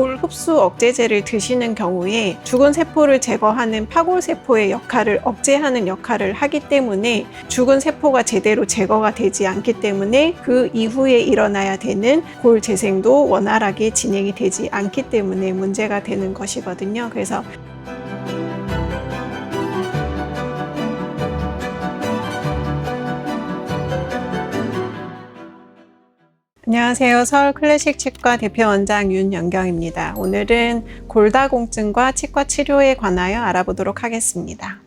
골 흡수 억제제를 드시는 경우에 죽은 세포를 제거하는 파골세포의 역할을 억제하는 역할을 하기 때문에 죽은 세포가 제대로 제거가 되지 않기 때문에 그 이후에 일어나야 되는 골 재생도 원활하게 진행이 되지 않기 때문에 문제가 되는 것이거든요. 그래서 안녕하세요. 서울클래식치과 대표원장 윤연경입니다. 오늘은 골다공증과 치과 치료에 관하여 알아보도록 하겠습니다.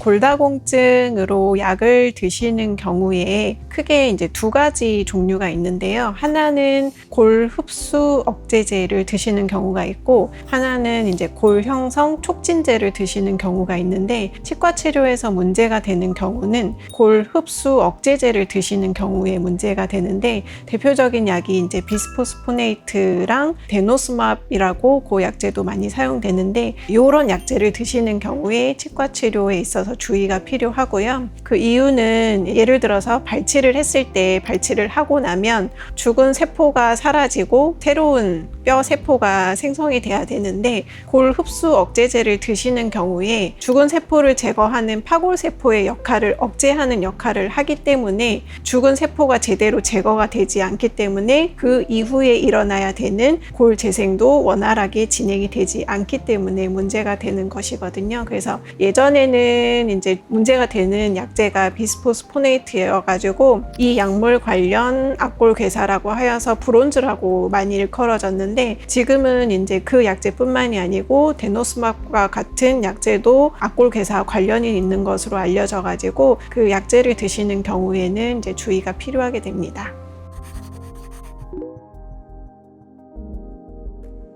골다공증으로 약을 드시는 경우에 크게 이제 두 가지 종류가 있는데요. 하나는 골 흡수 억제제를 드시는 경우가 있고, 하나는 이제 골 형성 촉진제를 드시는 경우가 있는데, 치과 치료에서 문제가 되는 경우는 골 흡수 억제제를 드시는 경우에 문제가 되는데, 대표적인 약이 이제 비스포스포네이트랑 데노스맙이라고 그 약제도 많이 사용되는데, 이런 약제를 드시는 경우에 치과 치료에 있어서 주의가 필요하고요. 그 이유는 예를 들어서 발치를 했을 때 발치를 하고 나면 죽은 세포가 사라지고 새로운 뼈 세포가 생성이 돼야 되는데, 골 흡수 억제제를 드시는 경우에 죽은 세포를 제거하는 파골세포의 역할을 억제하는 역할을 하기 때문에 죽은 세포가 제대로 제거가 되지 않기 때문에 그 이후에 일어나야 되는 골 재생도 원활하게 진행이 되지 않기 때문에 문제가 되는 것이거든요. 그래서 예전에는 이제 문제가 되는 약제가 비스포스포네이트여가지고 이 약물 관련 악골 괴사라고 하여서 브론즈라고 많이 일컬어졌는데, 지금은 이제 그 약제뿐만이 아니고 데노스맙과 같은 약제도 악골 괴사 관련이 있는 것으로 알려져가지고 그 약제를 드시는 경우에는 이제 주의가 필요하게 됩니다.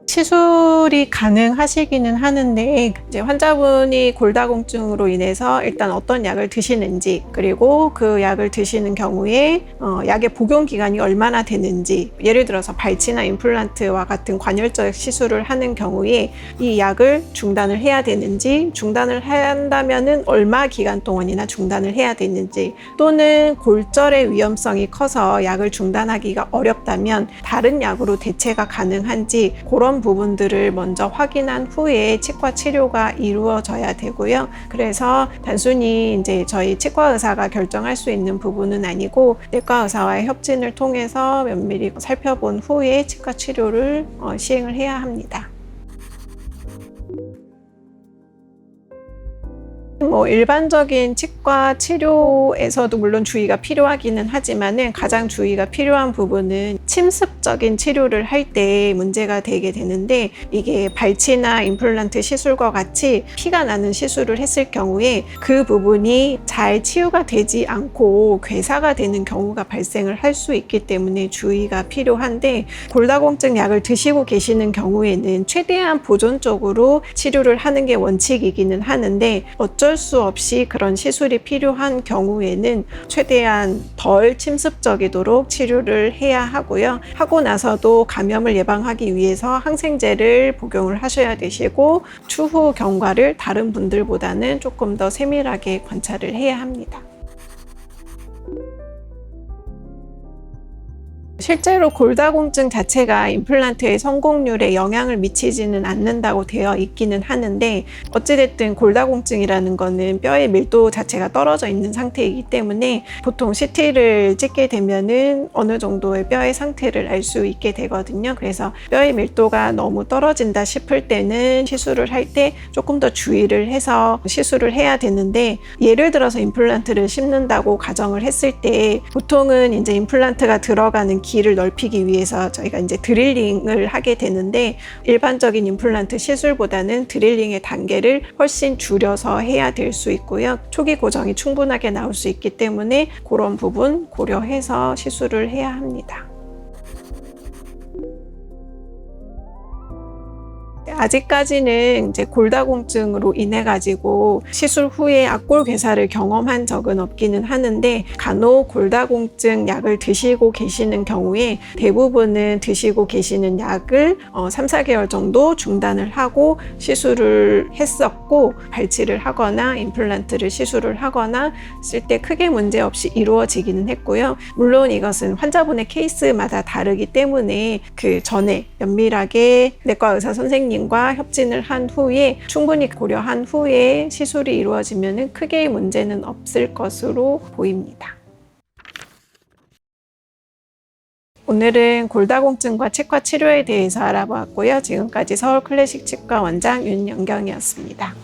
시술이 가능하시기는 하는데, 이제 환자분이 골다공증으로 인해서 일단 어떤 약을 드시는지, 그리고 그 약을 드시는 경우에 약의 복용 기간이 얼마나 되는지, 예를 들어서 발치나 임플란트와 같은 관열적 시술을 하는 경우에 이 약을 중단을 해야 되는지, 중단을 한다면은 얼마 기간 동안이나 중단을 해야 되는지, 또는 골절의 위험성이 커서 약을 중단하기가 어렵다면 다른 약으로 대체가 가능한지, 그런 부분들을 먼저 확인한 후에 치과 치료가 이루어져야 되고요. 그래서 단순히 이제 저희 치과 의사가 결정할 수 있는 부분은 아니고, 내과 의사와의 협진을 통해서 면밀히 살펴본 후에 치과 치료를 시행을 해야 합니다. 일반적인 치과 치료에서도 물론 주의가 필요하기는 하지만은 가장 주의가 필요한 부분은 침습적인 치료를 할 때 문제가 되게 되는데, 이게 발치나 임플란트 시술과 같이 피가 나는 시술을 했을 경우에 그 부분이 잘 치유가 되지 않고 괴사가 되는 경우가 발생을 할 수 있기 때문에 주의가 필요한데, 골다공증 약을 드시고 계시는 경우에는 최대한 보존적으로 치료를 하는 게 원칙이기는 하는데, 어쩔 수 없이 그런 시술이 필요한 경우에는 최대한 덜 침습적이도록 치료를 해야 하고요. 하고 나서도 감염을 예방하기 위해서 항생제를 복용을 하셔야 되시고, 추후 경과를 다른 분들보다는 조금 더 세밀하게 관찰을 해야 합니다. 실제로 골다공증 자체가 임플란트의 성공률에 영향을 미치지는 않는다고 되어 있기는 하는데, 어찌됐든 골다공증이라는 거는 뼈의 밀도 자체가 떨어져 있는 상태이기 때문에 보통 CT를 찍게 되면은 어느 정도의 뼈의 상태를 알 수 있게 되거든요. 그래서 뼈의 밀도가 너무 떨어진다 싶을 때는 시술을 할 때 조금 더 주의를 해서 시술을 해야 되는데, 예를 들어서 임플란트를 심는다고 가정을 했을 때 보통은 이제 임플란트가 들어가는 길을 넓히기 위해서 저희가 이제 드릴링을 하게 되는데, 일반적인 임플란트 시술보다는 드릴링의 단계를 훨씬 줄여서 해야 될 수 있고요. 초기 고정이 충분하게 나올 수 있기 때문에 그런 부분 고려해서 시술을 해야 합니다. 아직까지는 이제 골다공증으로 인해 가지고 시술 후에 악골 괴사를 경험한 적은 없기는 하는데, 간혹 골다공증 약을 드시고 계시는 경우에 대부분은 드시고 계시는 약을 3, 4개월 정도 중단을 하고 시술을 했었고, 발치를 하거나 임플란트를 시술을 하거나 쓸 때 크게 문제 없이 이루어지기는 했고요. 물론 이것은 환자분의 케이스마다 다르기 때문에 그 전에 면밀하게 내과 의사 선생님과 협진을 한 후에 충분히 고려한 후에 시술이 이루어지면 크게 문제는 없을 것으로 보입니다. 오늘은 골다공증과 치과 치료에 대해서 알아보았고요. 지금까지 서울 클래식 치과 원장 윤영경이었습니다.